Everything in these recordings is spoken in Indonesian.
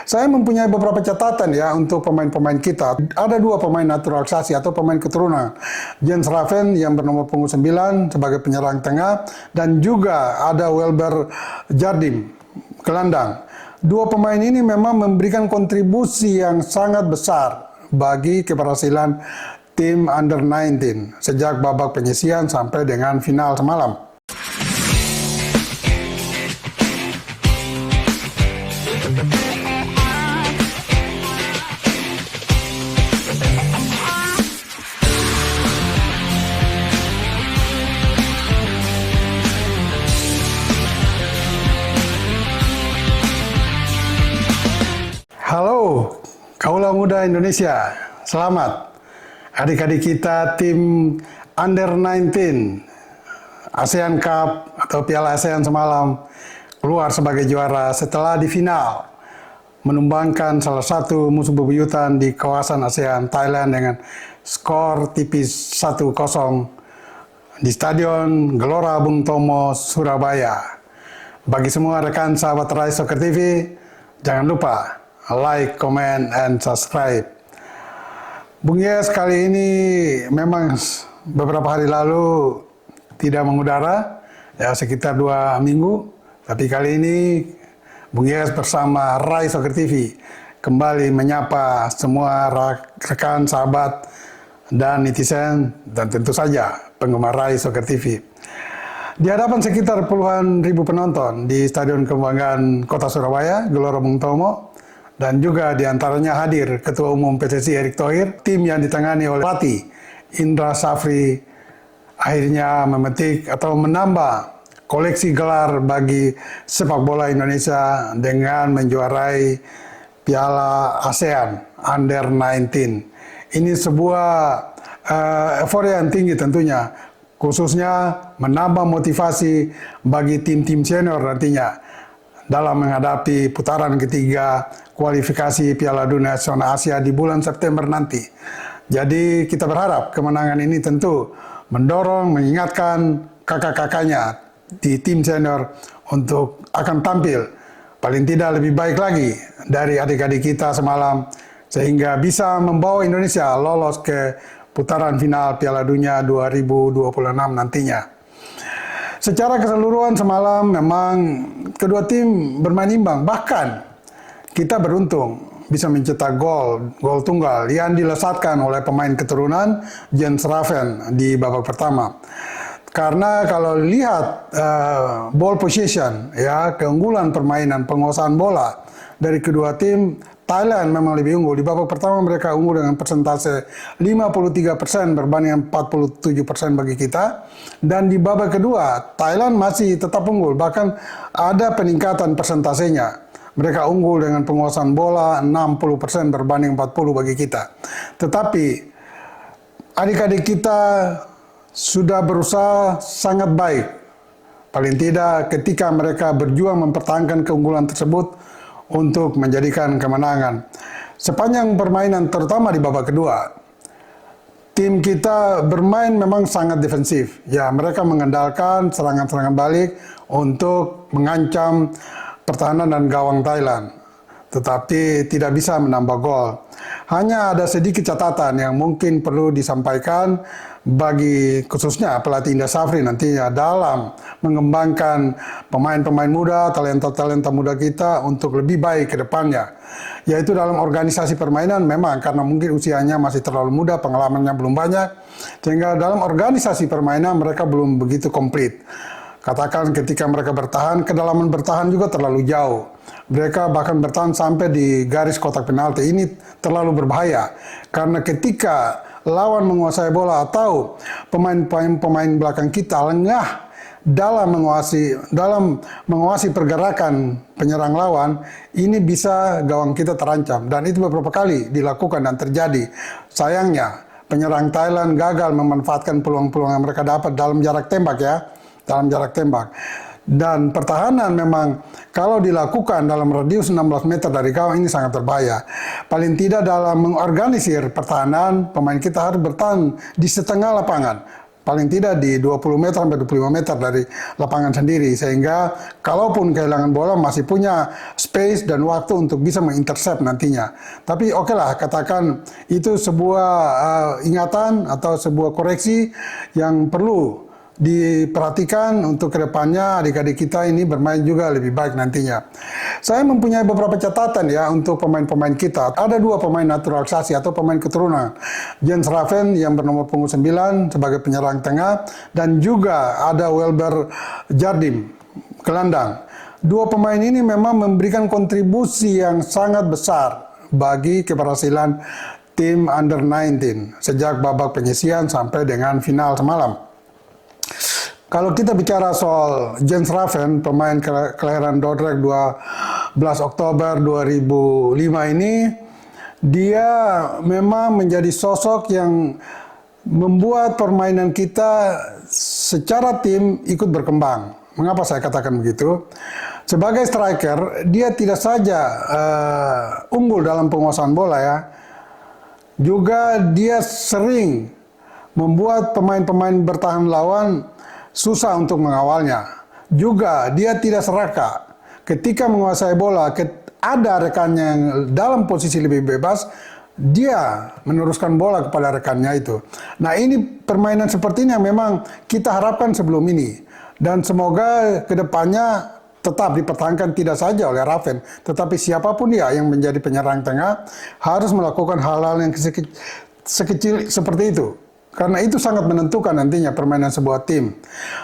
Saya mempunyai beberapa catatan ya untuk pemain-pemain kita. Ada dua pemain naturalisasi atau pemain keturunan. Jens Raven yang bernomor punggung 9 sebagai penyerang tengah, dan juga ada Welber Jardim, gelandang. Dua pemain ini memang memberikan kontribusi yang sangat besar bagi keberhasilan tim Under 19 sejak babak penyisihan sampai dengan final semalam. Halo, kaula muda Indonesia, selamat. Adik-adik kita tim Under 19 ASEAN Cup atau Piala ASEAN semalam keluar sebagai juara setelah di final menumbangkan salah satu musuh bebuyutan di kawasan ASEAN, Thailand, dengan skor tipis 1-0 di Stadion Gelora Bung Tomo, Surabaya. Bagi semua rekan sahabat Rai Soccer TV, jangan lupa like, comment, and subscribe. Bung Yes kali ini memang beberapa hari lalu tidak mengudara, ya sekitar 2 minggu. Tapi kali ini Bung Yes bersama Rai Soccer TV kembali menyapa semua rekan, sahabat, dan netizen, dan tentu saja penggemar Rai Soccer TV. Di hadapan sekitar puluhan ribu penonton di Stadion Kebanggaan Kota Surabaya, Gelora Bung Tomo, dan juga diantaranya hadir Ketua Umum PSSI Erick Thohir. Tim yang ditangani oleh pelatih Indra Safri akhirnya memetik atau menambah koleksi gelar bagi sepak bola Indonesia dengan menjuarai Piala ASEAN Under 19. Ini sebuah euforia yang tinggi tentunya, khususnya menambah motivasi bagi tim-tim senior nantinya dalam menghadapi putaran ketiga kualifikasi Piala Dunia Zona Asia di bulan September nanti. Jadi kita berharap kemenangan ini tentu mendorong, mengingatkan kakak-kakaknya di tim senior untuk akan tampil paling tidak lebih baik lagi dari adik-adik kita semalam, sehingga bisa membawa Indonesia lolos ke putaran final Piala Dunia 2026 nantinya. Secara keseluruhan semalam memang kedua tim bermain imbang, bahkan kita beruntung bisa mencetak gol tunggal yang dilesatkan oleh pemain keturunan Jens Raven di babak pertama. Karena kalau lihat ball possession, ya keunggulan permainan, penguasaan bola dari kedua tim, Thailand memang lebih unggul. Di babak pertama mereka unggul dengan persentase 53% berbanding 47% bagi kita. Dan di babak kedua, Thailand masih tetap unggul. Bahkan ada peningkatan persentasenya. Mereka unggul dengan penguasaan bola 60% berbanding 40% bagi kita. Tetapi adik-adik kita sudah berusaha sangat baik. Paling tidak ketika mereka berjuang mempertahankan keunggulan tersebut untuk menjadikan kemenangan. Sepanjang permainan, terutama di babak kedua, tim kita bermain memang sangat defensif. Ya, mereka mengandalkan serangan-serangan balik untuk mengancam pertahanan dan gawang Thailand, tetapi tidak bisa menambah gol. Hanya ada sedikit catatan yang mungkin perlu disampaikan bagi khususnya pelatih Indra Safri nantinya dalam mengembangkan pemain-pemain muda, talenta-talenta muda kita untuk lebih baik ke depannya. Yaitu dalam organisasi permainan, memang karena mungkin usianya masih terlalu muda, pengalamannya belum banyak, sehingga dalam organisasi permainan mereka belum begitu komplit. Katakan ketika mereka bertahan, kedalaman bertahan juga terlalu jauh. Mereka bahkan bertahan sampai di garis kotak penalti. Ini terlalu berbahaya. Karena ketika lawan menguasai bola atau pemain belakang kita lengah dalam menguasai pergerakan penyerang lawan, ini bisa gawang kita terancam. Dan itu beberapa kali dilakukan dan terjadi. Sayangnya, penyerang Thailand gagal memanfaatkan peluang-peluang yang mereka dapat dalam jarak tembak ya. Dalam jarak tembak. Dan pertahanan memang kalau dilakukan dalam radius 16 meter dari gawang ini sangat berbahaya. Paling tidak dalam mengorganisir pertahanan, pemain kita harus bertahan di setengah lapangan. paling tidak di 20 meter sampai 25 meter dari lapangan sendiri, sehingga kalaupun kehilangan bola masih punya space dan waktu untuk bisa mengintercept nantinya. Tapi oke lah, katakan itu sebuah ingatan atau sebuah koreksi yang perlu diperhatikan untuk kedepannya adik-adik kita ini bermain juga lebih baik nantinya. Saya mempunyai beberapa catatan ya untuk pemain-pemain kita. Ada 2 pemain naturalisasi atau pemain keturunan. Jens Raven yang bernomor punggung 9 sebagai penyerang tengah, dan juga ada Welber Jardim, gelandang. 2 pemain ini memang memberikan kontribusi yang sangat besar bagi keberhasilan tim Under 19 sejak babak penyisihan sampai dengan final semalam. Kalau kita bicara soal Jens Raven, pemain kelahiran Dordrecht 12 Oktober 2005 ini, dia memang menjadi sosok yang membuat permainan kita secara tim ikut berkembang. Mengapa saya katakan begitu? Sebagai striker, dia tidak saja unggul dalam penguasaan bola ya, juga dia sering membuat pemain-pemain bertahan lawan susah untuk mengawalnya. Juga dia tidak serakah ketika menguasai bola, ada rekannya yang dalam posisi lebih bebas, dia meneruskan bola kepada rekannya itu. Nah, ini permainan seperti ini yang memang kita harapkan sebelum ini, dan semoga kedepannya tetap dipertahankan tidak saja oleh Raven, tetapi siapapun dia yang menjadi penyerang tengah harus melakukan hal-hal yang sekecil seperti itu. Karena itu sangat menentukan nantinya permainan sebuah tim.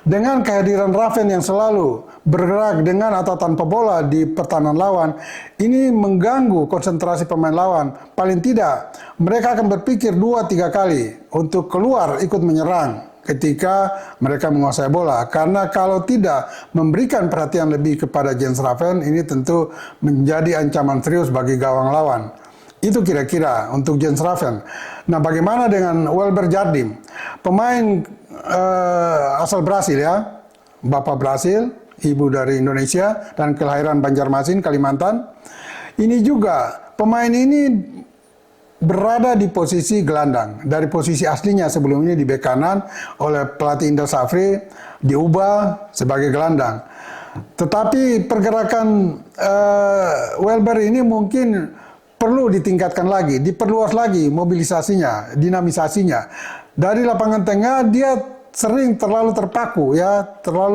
Dengan kehadiran Raven yang selalu bergerak dengan atau tanpa bola di pertahanan lawan, ini mengganggu konsentrasi pemain lawan. Paling tidak, mereka akan berpikir 2-3 kali untuk keluar ikut menyerang ketika mereka menguasai bola. Karena kalau tidak memberikan perhatian lebih kepada Jens Raven, ini tentu menjadi ancaman serius bagi gawang lawan. Itu kira-kira untuk Jens Raven. Nah, bagaimana dengan Welber Jardim? Pemain asal Brasil ya, bapak Brasil, ibu dari Indonesia, dan kelahiran Banjarmasin, Kalimantan. Ini juga, pemain ini berada di posisi gelandang. Dari posisi aslinya sebelum ini di bek kanan oleh pelatih Indra Safri, diubah sebagai gelandang. Tetapi pergerakan Welber ini mungkin perlu ditingkatkan lagi, diperluas lagi mobilisasinya, dinamisasinya. Dari lapangan tengah dia sering terlalu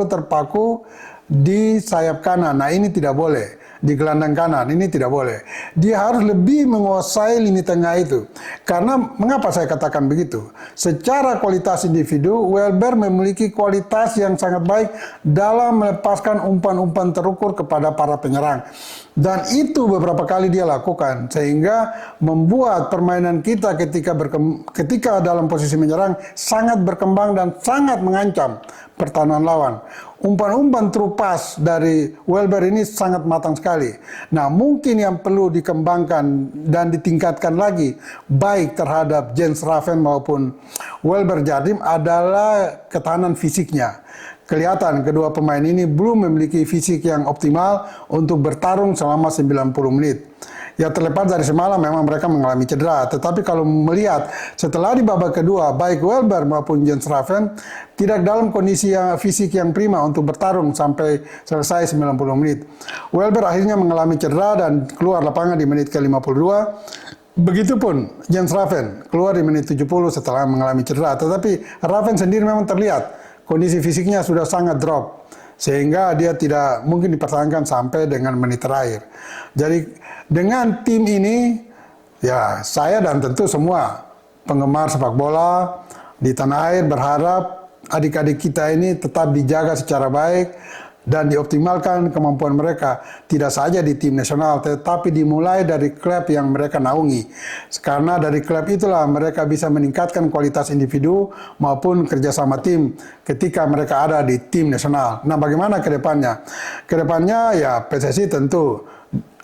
terpaku di sayap kanan. Nah, ini tidak boleh. Di gelandang kanan ini tidak boleh. Dia harus lebih menguasai lini tengah itu. Karena mengapa saya katakan begitu? Secara kualitas individu, Welber memiliki kualitas yang sangat baik dalam melepaskan umpan-umpan terukur kepada para penyerang. Dan itu beberapa kali dia lakukan, sehingga membuat permainan kita ketika dalam posisi menyerang sangat berkembang dan sangat mengancam pertahanan lawan. Umpan-umpan terupas dari Welber ini sangat matang sekali. Nah, mungkin yang perlu dikembangkan dan ditingkatkan lagi baik terhadap Jens Raven maupun Welber Jardim adalah ketahanan fisiknya. Kelihatan kedua pemain ini belum memiliki fisik yang optimal untuk bertarung selama 90 menit. Ya, terlepas dari semalam memang mereka mengalami cedera. Tetapi kalau melihat setelah di babak kedua, baik Welber maupun Jens Raven tidak dalam kondisi fisik yang prima untuk bertarung sampai selesai 90 menit. Welber akhirnya mengalami cedera dan keluar lapangan di menit ke-52. Begitupun Jens Raven keluar di menit 70 setelah mengalami cedera. Tetapi Raven sendiri memang terlihat kondisi fisiknya sudah sangat drop, sehingga dia tidak mungkin dipertahankan sampai dengan menit terakhir. Jadi dengan tim ini, ya saya dan tentu semua penggemar sepak bola di tanah air berharap adik-adik kita ini tetap dijaga secara baik dan dioptimalkan kemampuan mereka. Tidak saja di tim nasional, tetapi dimulai dari klub yang mereka naungi. Karena dari klub itulah mereka bisa meningkatkan kualitas individu maupun kerjasama tim ketika mereka ada di tim nasional. Nah, bagaimana ke depannya? Ke depannya ya PSSI tentu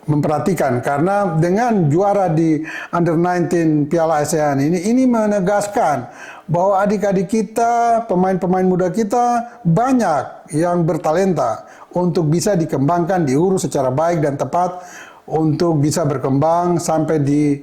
memperhatikan, karena dengan juara di Under 19 Piala ASEAN ini menegaskan bahwa adik-adik kita, pemain-pemain muda kita banyak yang bertalenta untuk bisa dikembangkan, diurus secara baik dan tepat untuk bisa berkembang sampai di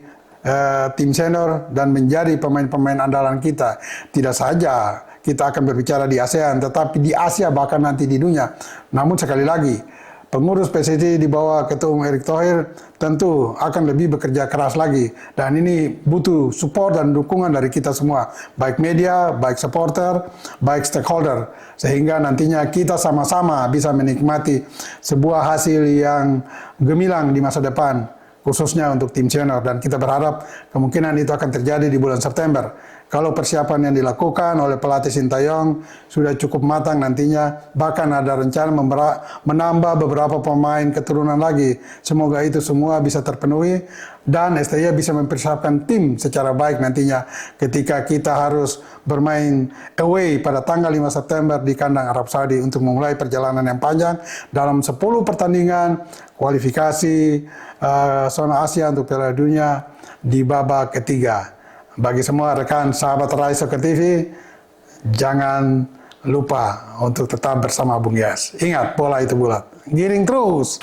tim senior dan menjadi pemain-pemain andalan kita. Tidak saja kita akan berbicara di ASEAN, tetapi di Asia bahkan nanti di dunia. Namun sekali lagi, pengurus PSSI di bawah Ketua Umum Erick Thohir tentu akan lebih bekerja keras lagi. Dan ini butuh support dan dukungan dari kita semua, baik media, baik supporter, baik stakeholder. Sehingga nantinya kita sama-sama bisa menikmati sebuah hasil yang gemilang di masa depan, khususnya untuk tim senior. Dan kita berharap kemungkinan itu akan terjadi di bulan September. Kalau persiapan yang dilakukan oleh pelatih Sintayong sudah cukup matang nantinya, bahkan ada rencana menambah beberapa pemain keturunan lagi. Semoga itu semua bisa terpenuhi dan STY bisa mempersiapkan tim secara baik nantinya ketika kita harus bermain away pada tanggal 5 September di kandang Arab Saudi untuk memulai perjalanan yang panjang dalam 10 pertandingan kualifikasi zona Asia untuk Piala Dunia di babak ketiga. Bagi semua rekan sahabat Rai Soccer TV, jangan lupa untuk tetap bersama Bung Yas. Ingat, bola itu bulat. Giring terus!